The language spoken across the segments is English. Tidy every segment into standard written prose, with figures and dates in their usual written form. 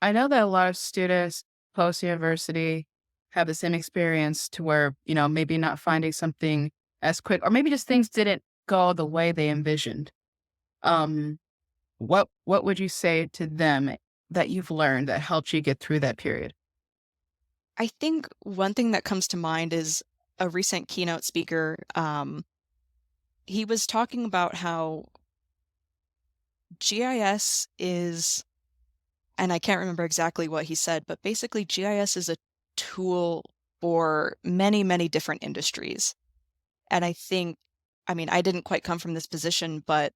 I know that a lot of students post university have the same experience to where, maybe not finding something as quick, or maybe just things didn't go the way they envisioned. Um, what would you say to them that you've learned that helped you get through that period? I think one thing that comes to mind is a recent keynote speaker. He was talking about how GIS is, and I can't remember exactly what he said, but basically GIS is a tool for many, many different industries. And I mean, I didn't quite come from this position, but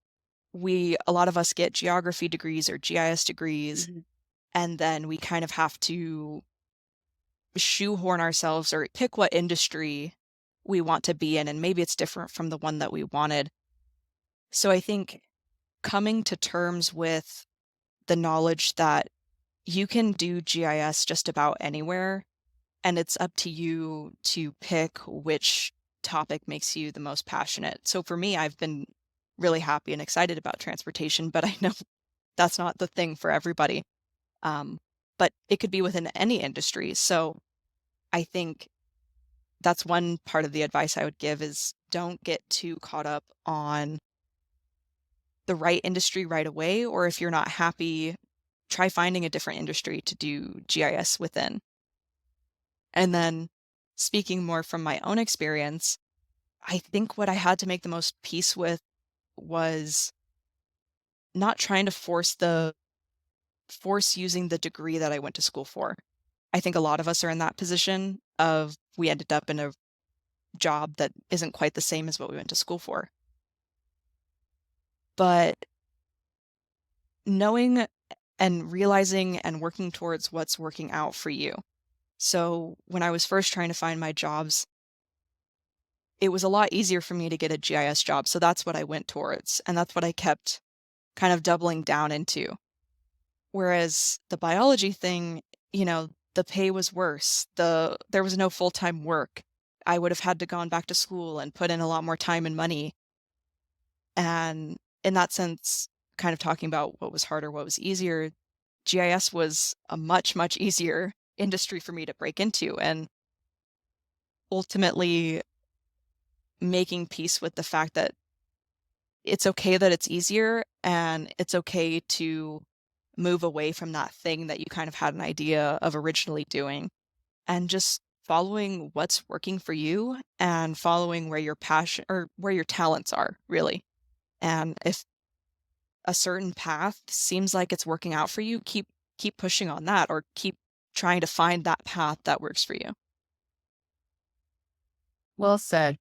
a lot of us get geography degrees or GIS degrees, Mhm. and then we kind of have to shoehorn ourselves or pick what industry we want to be in, and maybe it's different from the one that we wanted. So I think coming to terms with the knowledge that you can do GIS just about anywhere, and it's up to you to pick which topic makes you the most passionate. So for me, I've been really happy and excited about transportation, but I know that's not the thing for everybody. Um, but it could be within any industry. So I think that's one part of the advice I would give is don't get too caught up on the right industry right away, or if you're not happy, try finding a different industry to do GIS within. And then speaking more from my own experience, I think what I had to make the most peace with was not trying to force using the degree that I went to school for. I think a lot of us are in that position of we ended up in a job that isn't quite the same as what we went to school for. But knowing and realizing and working towards what's working out for you. So when I was first trying to find my jobs, it was a lot easier for me to get a GIS job. So that's what I went towards. And that's what I kept kind of doubling down into. Whereas the biology thing, the pay was worse. There was no full-time work. I would have had to gone back to school and put in a lot more time and money. And in that sense, kind of talking about what was harder, what was easier, GIS was a much, much easier industry for me to break into, and ultimately making peace with the fact that it's okay that it's easier and it's okay to move away from that thing that you kind of had an idea of originally doing and just following what's working for you and following where your passion or where your talents are really. And if a certain path seems like it's working out for you, keep pushing on that or keep trying to find that path that works for you. Well said.